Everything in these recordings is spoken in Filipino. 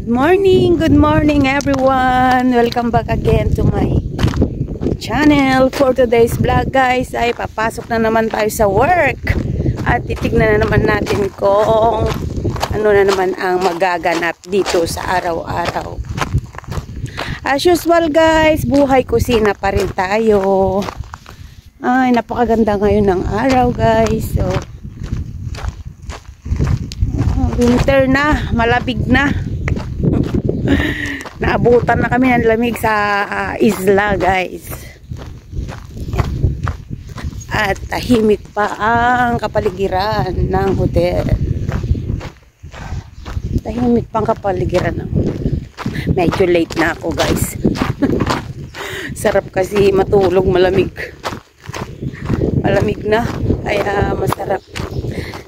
Good morning everyone. Welcome back again to my channel. For today's vlog guys ay papasok na naman tayo sa work. At titignan na naman natin kung ano na naman ang magaganap dito sa araw-araw. As usual guys, buhay kusina pa rin tayo. Ay, napakaganda ngayon ng araw guys. So, winter na, malabig na. Naabutan na kami ng lamig sa isla guys. At tahimik pa ang kapaligiran ng hotel. Tahimik pa ang kapaligiran ng hotel. Medyo late na ako guys. Sarap kasi matulog, malamig. Malamig na, kaya masarap.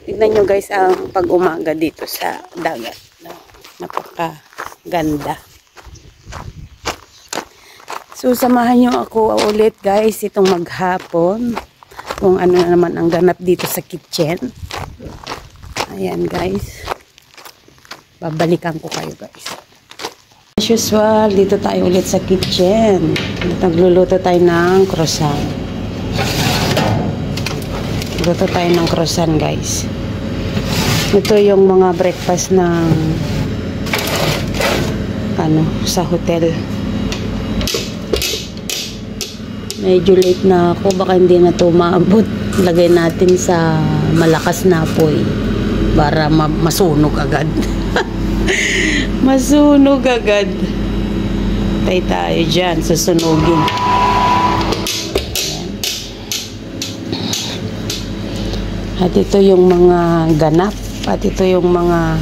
Tignan nyo guys ang pag-umaga dito sa dagat. Napakaganda. So samahan nyo ako ulit guys itong maghapon. Kung ano na naman ang ganap dito sa kitchen. Ayan guys. Babalikan ko kayo guys. As usual, dito tayo ulit sa kitchen. Nagluluto tayo ng croissant. Luto tayo ng croissant guys. Ito yung mga breakfast ng sa hotel. Medyo late na ako, baka hindi na ito maabot. Lagay natin sa malakas na apoy para masunog agad. Masunog agad. Tay tayo dyan, susunugin. At ito yung mga ganap. At ito yung mga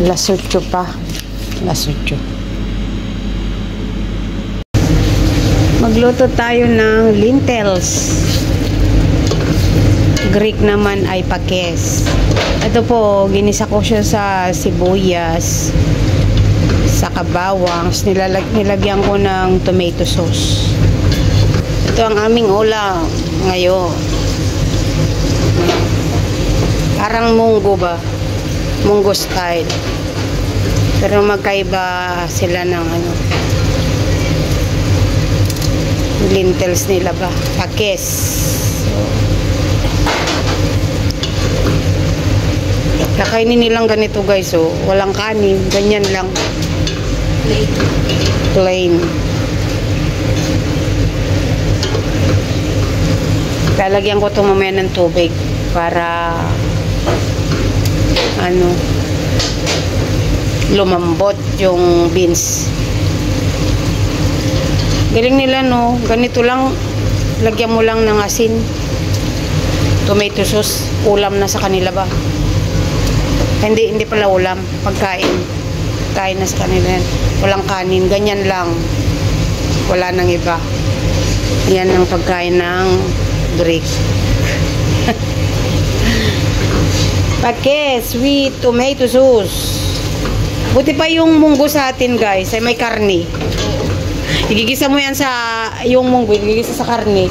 lasutyo pa. Lasutyo. Magluto tayo ng lentils. Greek naman ay pakes. Ito po, ginisa ko siya sa sibuyas, sa kabawang, nilagyan ko ng tomato sauce. Ito ang aming ulam ngayon. Parang munggo ba? Munggo style. Pero magkaiba sila ng lentils nila ba? Pakes. Kakainin nilang ganito guys, oh. Walang kanin, ganyan lang. Plain. Lalagyan ko ito mamaya ng tubig para lumambot yung beans. Galing nila no, ganito lang, lagyan mo lang ng asin, tomato sauce, ulam na sa kanila ba? Hindi pala ulam, pagkain na sa kanila yan. Walang kanin, ganyan lang, wala nang iba. Yan ang pagkain ng Greek. Pakes with tomato sauce. Buti pa yung munggo sa atin guys ay may karne. Igigisa mo yan yung munggo, igigisa sa karne.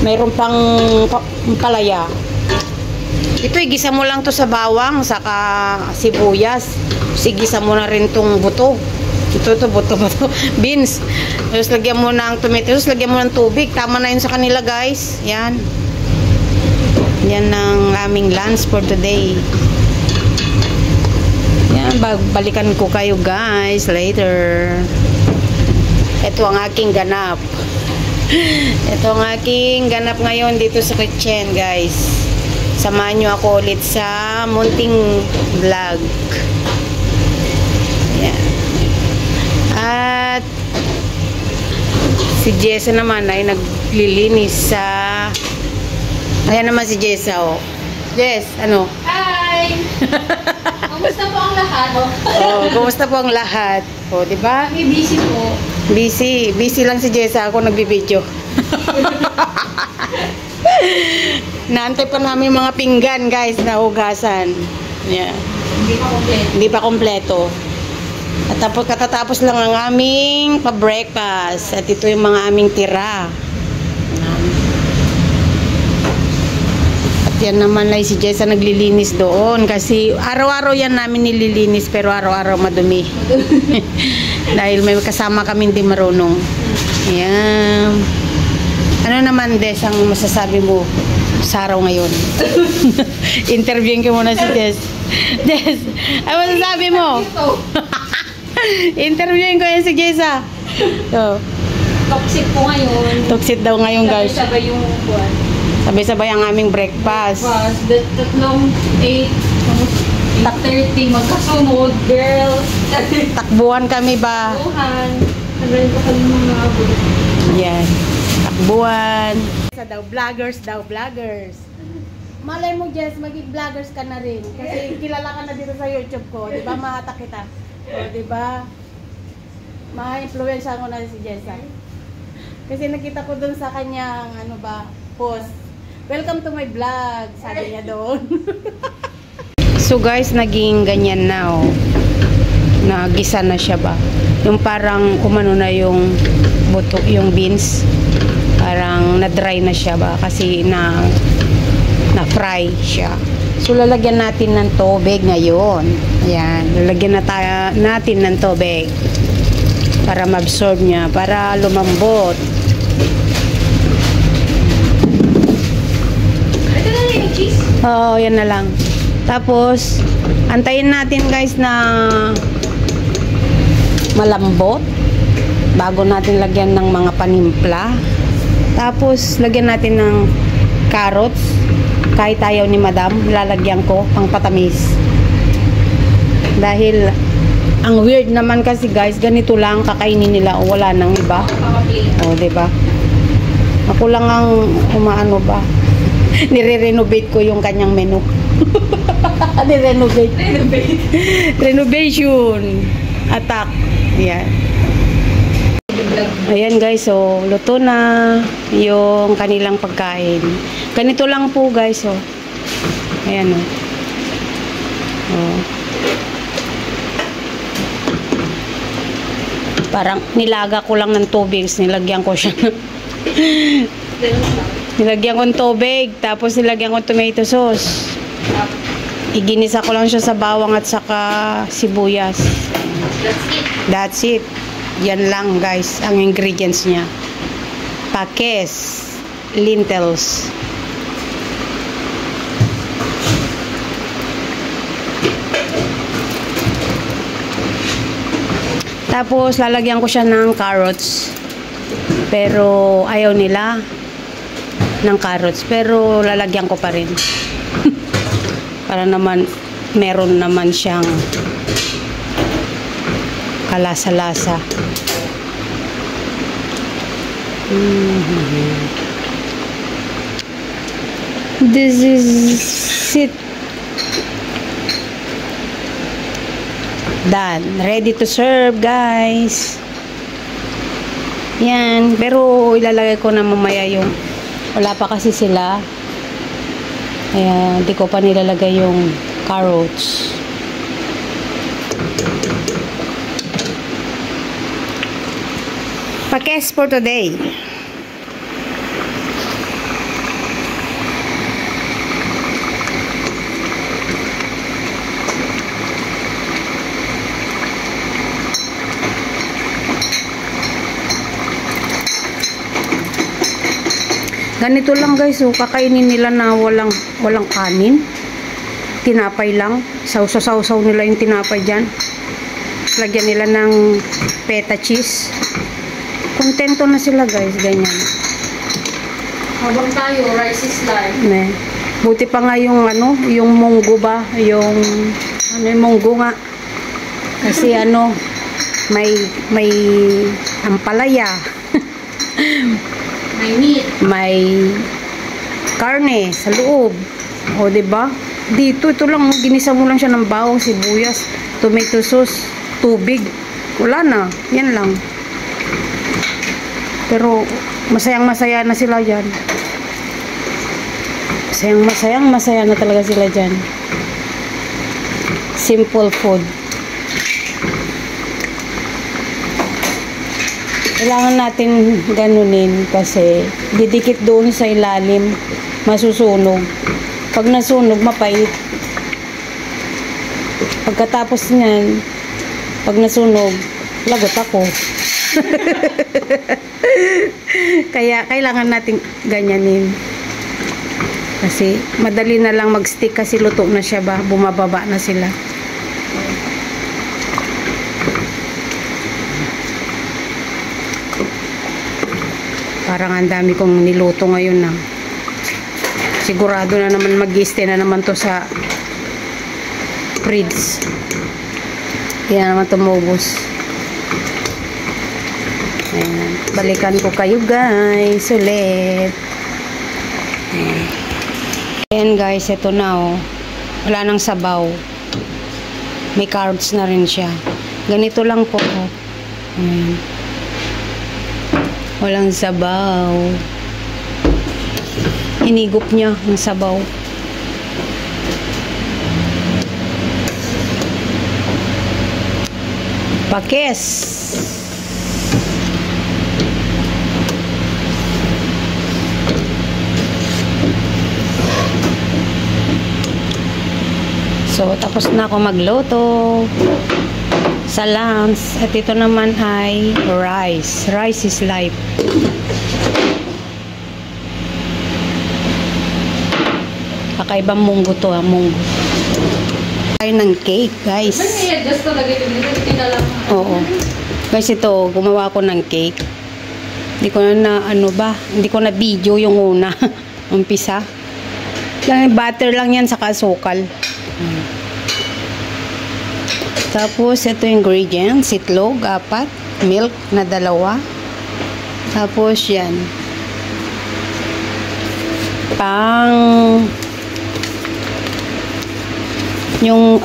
Mayroon pang palaya. Ito igisa mo lang to sa bawang, saka sibuyas. Igisa mo na rin tong buto. Ito buto. Beans. Tapos lagyan mo ng tomato, tapos lagyan mo ng tubig. Tama na yun sa kanila guys. Yan. Yan ang aming lunch for today. Yan, balikan ko kayo guys later. Ito ang aking ganap. Ito ang aking ganap ngayon dito sa kitchen guys. Samahan nyo ako ulit sa munting vlog. Yan. At si Jessa naman ay naglilinis sa... Ayan naman si Jessa, oh. Jess, ano? Hi! Kumusta po ang lahat? Oh, kumusta po ang lahat? Oh, di ba? Busy po. Busy lang si Jessa, ako nagbibideo. Naantay pa namin mga pinggan, guys, na hugasan. Yeah. Hindi pa kompleto. At katatapos lang ang aming pa-breakfast. At ito yung mga aming tira. Yan naman ay si Jessa naglilinis doon kasi araw-araw yan namin nililinis pero araw-araw madumi. Dahil may kasama kami hindi marunong. Ayan. Ano naman, Des, ang masasabi mo sa araw ngayon? Interviewin ko muna si Des. Des, ano masasabi mo? Interviewin ko yan si Jessa. So, Toxic po ngayon. toxic daw ngayon, guys. Sabay yung buwan. Sabay-sabay ang aming breakfast. Tatlong 8:30 magkasunod, girl. Takbuhan kami ba? Tuhan. Sabihin ko kami mga abot. Yan. Takbuhan. Sa daw, vloggers. Malay mo, Jess, maging vloggers ka na rin. Kasi kilala ka na dito sa YouTube ko. Di ba, mahatak kita. O, di ba? Ma-influensya ko na si Jessa. Kasi nakita ko dun sa kanyang, post. Welcome to my vlog, sabi niya doon. So guys, naging ganyan na, oh. Nagisa na siya ba? Yung parang kumano na yung buto, yung beans. Parang na-dry na siya ba? Kasi na-fry siya. So lalagyan natin ng tubig ngayon. Ayan, lalagyan natin ng tubig para ma-absorb niya, para lumambot. Ito na yung cheese. Oo, yan na lang. Tapos, antayin natin guys na malambot bago natin lagyan ng mga panimpla. Tapos, lagyan natin ng carrots. Kahit ayaw ni madam, lalagyan ko pang patamis. Dahil, ang weird naman kasi guys, ganito lang kakainin nila o wala nang iba. O, diba? Ako lang ang umaano ba? Nire-renovate ko yung kanyang menu. Renovation. Attack. Ayan. Ayan guys, so luto na yung kanilang pagkain. Ganito lang po guys, oh. Ayan, oh. Oh. Parang nilaga ko lang ng tubig, nilagyan ko siya. Nilagyan ko ng tubig, tapos nilagyan ko ng tomato sauce. Iginisa ko lang siya sa bawang at saka sibuyas. That's it. Yan lang guys, ang ingredients niya. Pakis, lentils. Tapos lalagyan ko siya ng carrots. Pero ayaw nila ng carrots, pero lalagyan ko pa rin. Para naman meron naman siyang kalasa-lasa. This is it. Done. Ready to serve, guys. Yan. Pero ilalagay ko na mamaya yung wala pa kasi sila. Kaya hindi ko pa nilalagay yung carrots. Pakes for today. Ganito lang guys, so kakainin nila na walang kanin. Tinapay lang. Sausaw-sausaw nila yung tinapay dyan. Lagyan nila ng feta cheese. Kontento na sila guys, ganyan. Habang tayo, rice is life. Buti pa nga yung yung munggo ba, yung munggo nga. Kasi may ampalaya. May meat. May karne sa loob. O, diba? Dito, ito lang, ginisa mo lang siya ng bawang, sibuyas, tomato sauce, tubig. Wala na. Yan lang. Pero, masayang-masaya na sila dyan. Masaya na talaga sila dyan. Simple food. Kailangan natin ganunin kasi didikit doon sa ilalim, masusunog. Pag nasunog, mapait. Pagkatapos niyan, pag nasunog, lagot ako. Kaya kailangan natin ganyanin. Kasi madali na lang mag-stick kasi luto na siya ba, bumababa na sila. Parang ang dami kong niluto ngayon na. Sigurado na naman mag-stay na naman to sa fridge. Kaya naman tumubos. Ayan. Balikan ko kayo guys ulit. Ayan guys, ito na oh. Wala nang sabaw. May carbs na rin siya. Ganito lang po oh. Ayan. Walang sabaw. Hinigop niya ang sabaw. Pakis. So, tapos na ako magluto sa lunch. At ito naman ay rice. Rice is life. Kakaibang munggo to, munggo. Tayo ng cake, guys. I-adjust talaga yung tinalang. Oo. Guys, ito, gumawa ko ng cake. Hindi ko na, ano ba, hindi ko na video yung una. Umpisa. Butter lang yan, saka asukal. Tapos, ito yung ingredients. Itlog, 4. Milk na 2. Tapos, yan. Yung,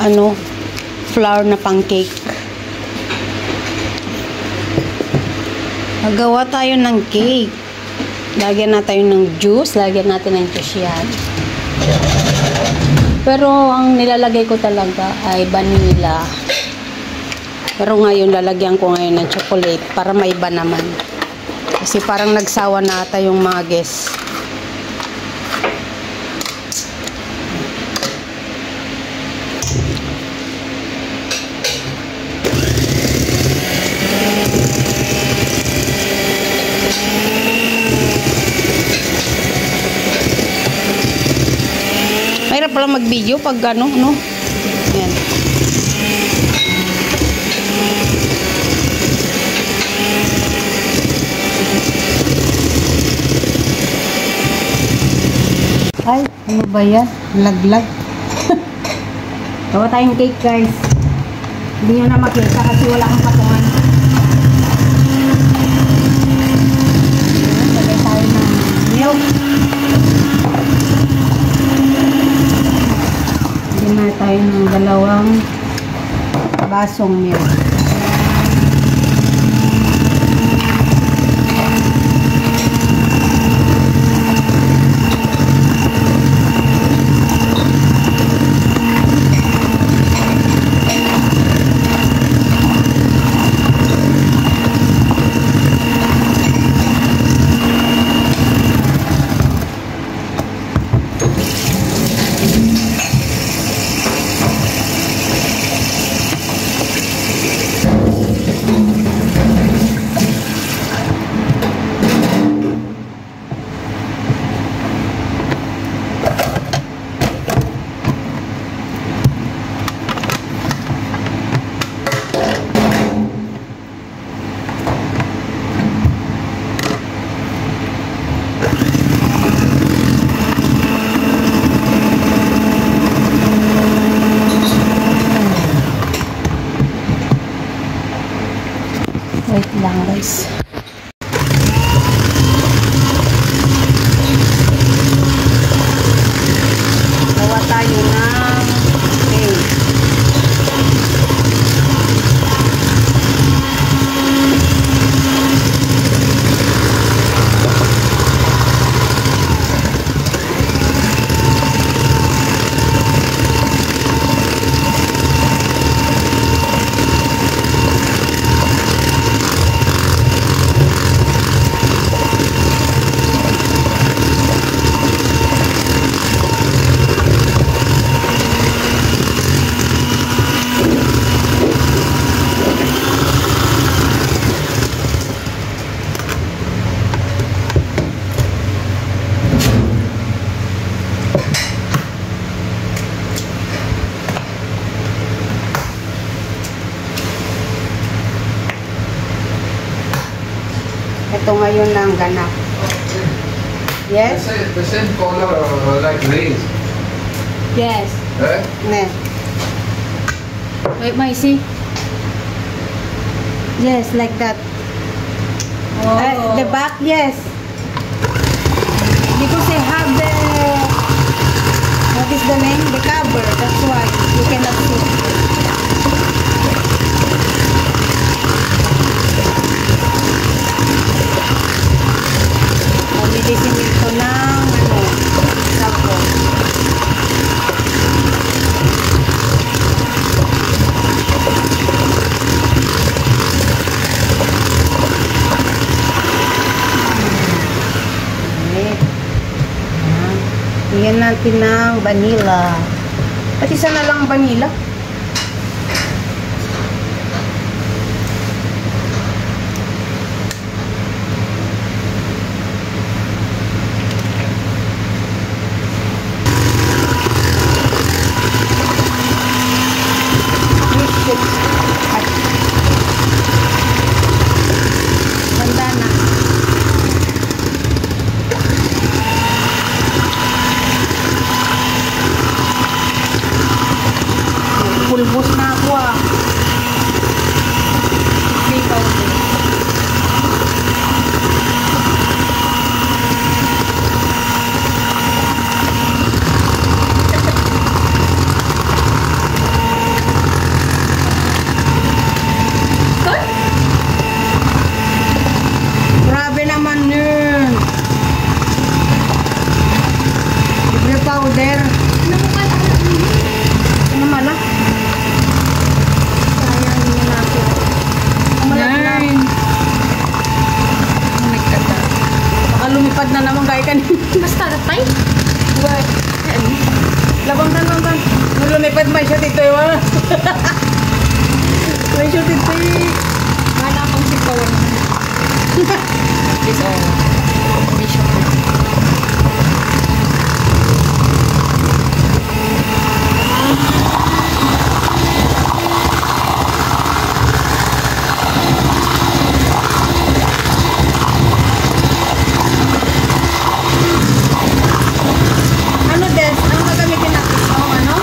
flour na pang cake. Magawa tayo ng cake. Lagyan natin ng juice. Lagyan natin ng juice yan. Pero, ang nilalagay ko talaga ay vanilla. Pero ngayon, lalagyan ko ngayon ng chocolate para may iba naman. Kasi parang nagsawa na ata yung mga guests. Mahirap pala mag-video pag no? Ayan. Ay, ano ba yan? Laglag. Gawa tayong cake, guys. Hindi nyo na makita kasi wala kang patungan. Lagay tayo ng milk. Lagyan na tayo ng 2 basong milk. Wait lang guys. Gawa tayo ng cake. ngayon ng ganap. Yes? The same color like rays. Yes. Eh? Ne. Wait, Maisy. Yes, like that. Oh. The back, yes. Because I have the, what is the name? The cover. That's why you cannot see. Lilisin ito ng, sabon. Bigyan natin ng vanilla. At isa na lang vanilla. Ganda na. Pulbos na ako ah. Ikaw din. Grabe naman yun. Libre powder. Ano naman ah? Sayang yun natin. Umalag na. Baka lumipad na naman kaya kanina. Basta ratay? What? Labang. Lumipad may shoot ito yun. May shoot ito eh. Wala akong sipawan. This all. May shop. Ano Des? Ang gagamitin natin? Ano?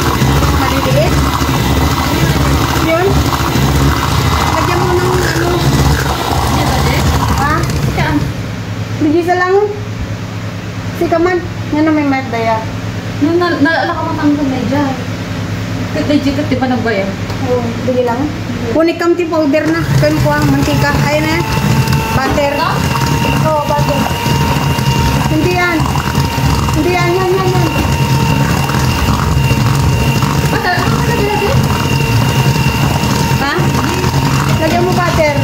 Maliliit? Yun? Lagyan mo ng ano? Ha? Saan? Bigisa lang. Sika man. Yan na may daya. Naalala ko matang medya. Legit at di ba nagbayar? Oo, bigi lang. Kunik kamti powder na. Kan ko ang mantika. Ayun na. Butter. Oo, butter. Hindi yan. Hindi yan. Yan. Basta, ano ka lagi? Ha? Lagyan mo butter.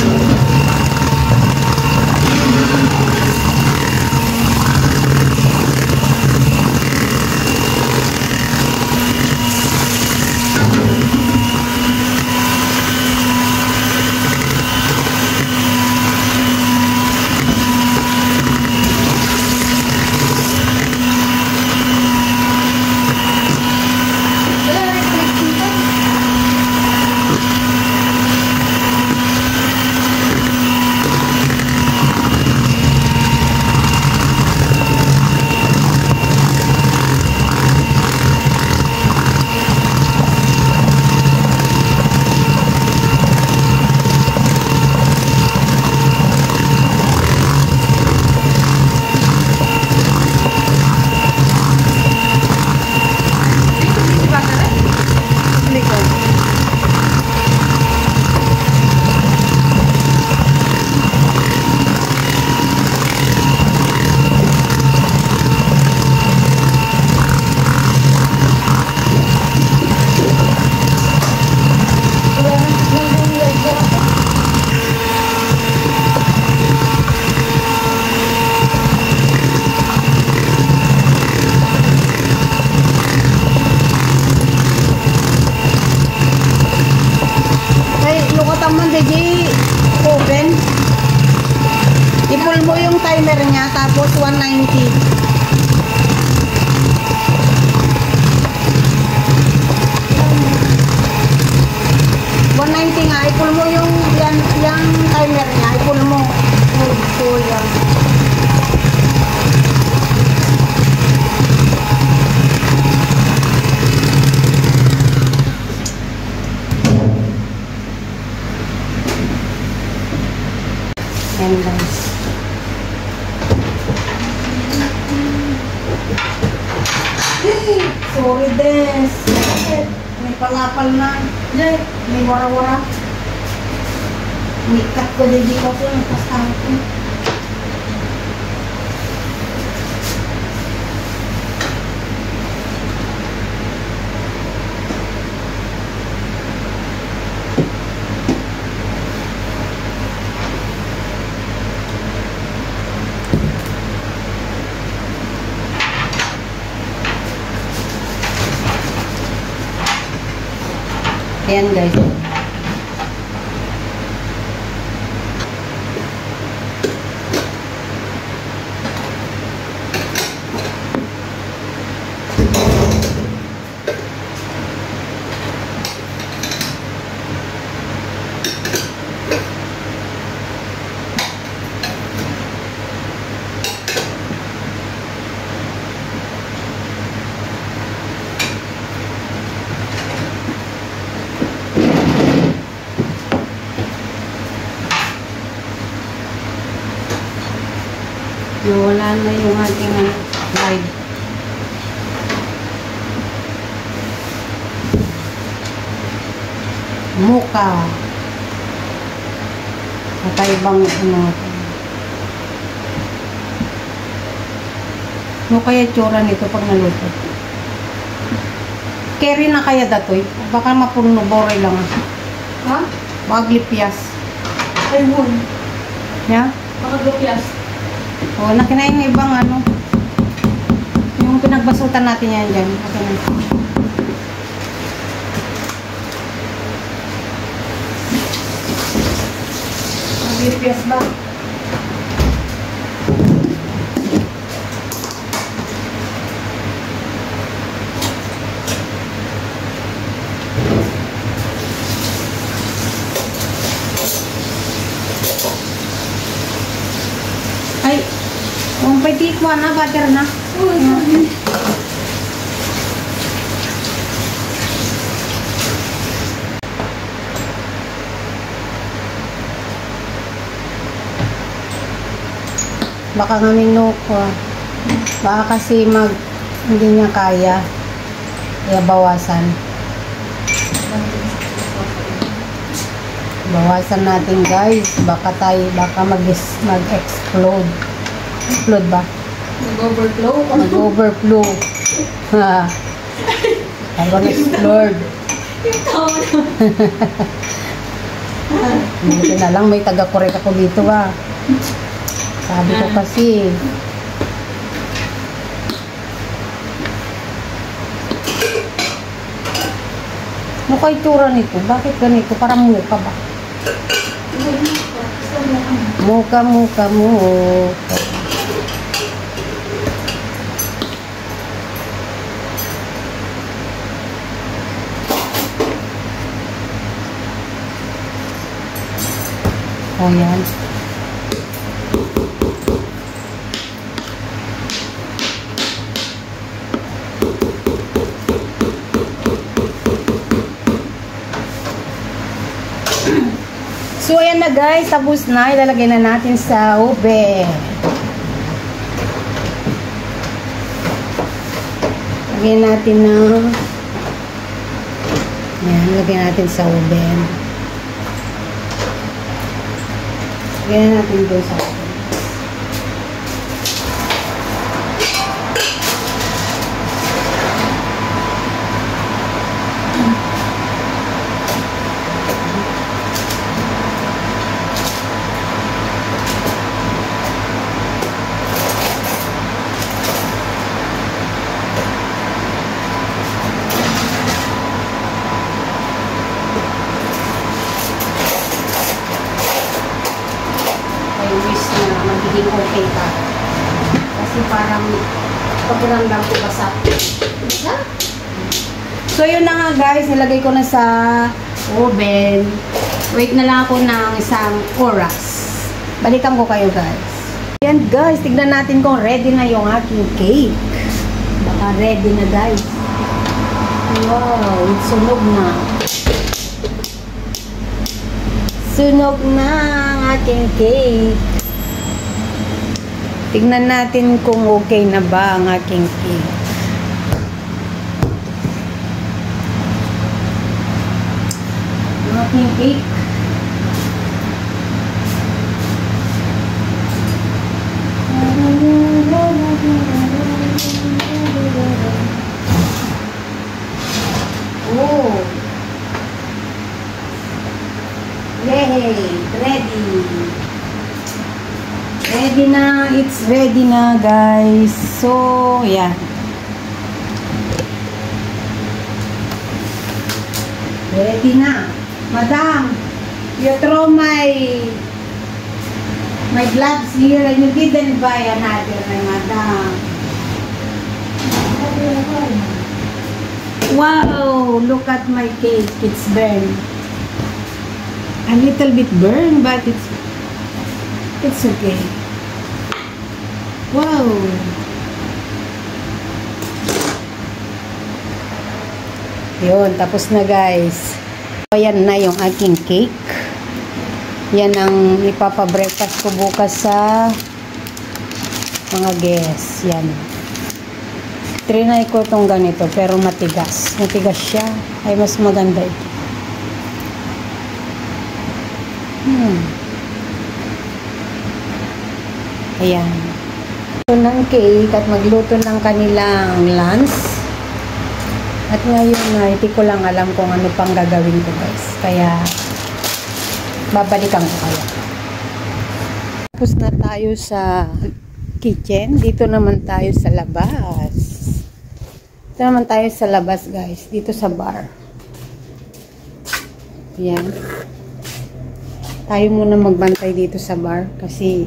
Wala na rin connecting. timer niya, tapos 190. nga, i-pull mo yung timer niya, i-pull mo. Soya. Yan guys. Sorry Des. May palapal na. May wara-wara. May cut ko din dito ko. Nagpastahan ko. Ayan guys. Wala na yung ating live. Muka. Kakaibang ano. Ano kaya tsura nito pag naluto? Carry na kaya datoy? Baka mapuno bore lang. Ha? Maglipyas. Ayun. Ya? Makaglupyas. O, nakinain ng ibang ano. Yung pinagbasutan natin yan dyan. Maglupyas ba? Ay, kung petit mo na, butter na. Baka nga minuko. Baka kasi hindi niya kaya. Kaya bawasan. Bawasan natin guys. Baka mag-explode. Explode ba? Nag-overflow. Mag-overflow. Ha. Ako na-explode. Yung tao na. Buti na lang may taga-correct ako dito ah. Sabi ko kasi. Ano kaya itsura nito? Bakit ganito? Parang muka ba? Muka. Oh, yan. So, ayan na guys. Tapos na. Ilalagay na natin sa oven. Lagyan natin ng... Ayan. Lagyan natin sa oven. Lagyan natin doon sa oven. Magiging okay pa. Kasi parang pakiramdam ko basa. So yun na nga guys, nilagay ko na sa oven. Wait na lang ako ng isang oras. Balikan ko kayo guys. Ayan guys, tignan natin kung ready na yung aking cake. Baka ready na guys. Wow, it's sunog na. Sunog na ang aking cake. Tignan natin kung okay na ba ang aking cake. Ang aking cake. Oh. Yay! Ready! Ready na! It's ready na, guys. So, yeah. Ready na. Madam, you throw my gloves here and you didn't buy another, my madam. Wow! Look at my cake. It's burned. A little bit burned, but it's okay. Wow! Yun, tapos na guys. Ayan na yung aking cake. Yan ang ipapa-breakfast ko bukas sa mga guests. Yan. Trinay ko itong ganito, pero matigas. Matigas siya. Ay, mas maganda ito. Ayan. Ito ng cake at magluto ng kanilang lunch. At ngayon na, hindi ko lang alam kung ano pang gagawin ko guys. Kaya, babalikan ko kayo. Tapos na tayo sa kitchen. Dito naman tayo sa labas. Dito naman tayo sa labas guys. Dito sa bar. Ayan. Tayo muna magbantay dito sa bar. Kasi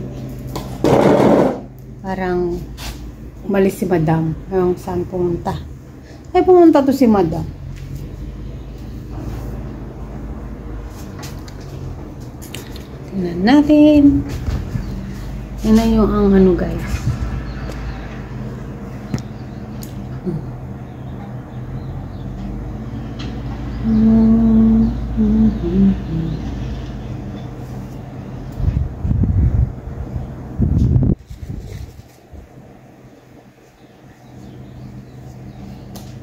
parang umalis si madam. Yung saan pumunta. Ay pumunta to si madam. Tingnan natin. Yan na yung ang ano guys.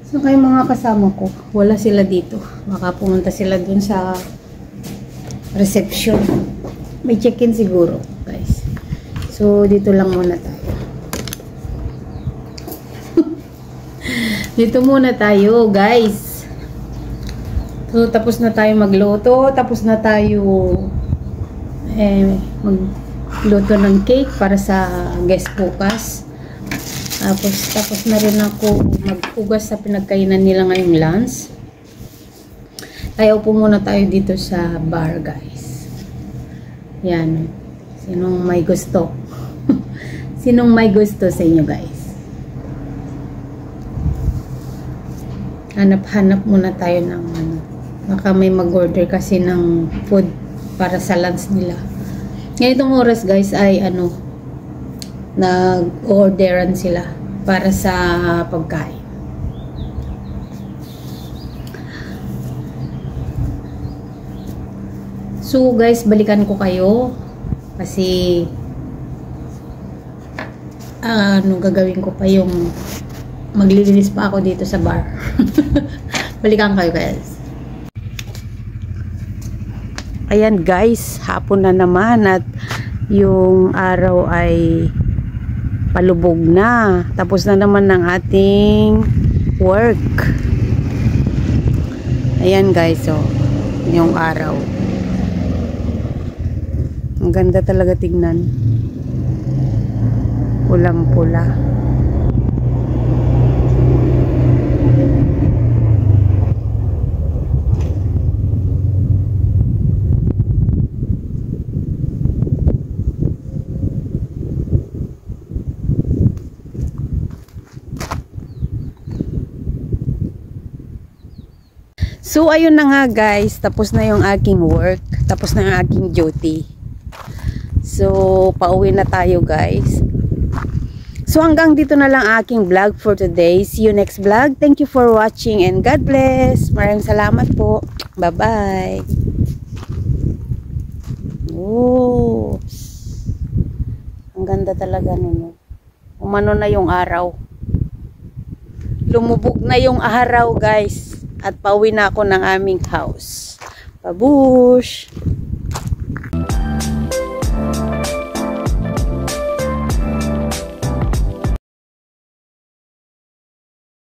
So kayo mga kasama ko, wala sila dito. Baka pumunta sila dun sa reception. May check-in siguro, guys. So dito lang muna tayo. Dito muna tayo, guys. So tapos na tayo magluto, tapos na tayo magluto ng cake para sa guest bukas. Tapos na rin ako maghugas sa pinagkainan nila ngayong lunch. Kaya upo muna tayo dito sa bar, guys. Yan. Sinong may gusto? Sinong may gusto sa inyo, guys? Hanap-hanap muna tayo ng ano. Baka may mag-order kasi ng food para sa lunch nila. Ngayong oras, guys, ay ano, nag-orderan sila para sa pagkain. So guys, balikan ko kayo kasi ano gagawin ko pa yung maglilinis pa ako dito sa bar. Balikan kayo guys. Ayan guys, hapon na naman at yung araw ay palubog na. Tapos na naman ng ating work. Ayan guys, so yung araw. Ang ganda talaga tignan. Pulang-pula. So, ayun na nga guys. Tapos na yung aking work. Tapos na yung aking duty. So, pauwi na tayo guys. So, hanggang dito na lang aking vlog for today. See you next vlog. Thank you for watching and God bless. Maraming salamat po. Bye-bye. Oh. Ang ganda talaga nun. Umano na yung araw. Lumubog na yung araw guys. At pauwi na ako ng aming house. Babush!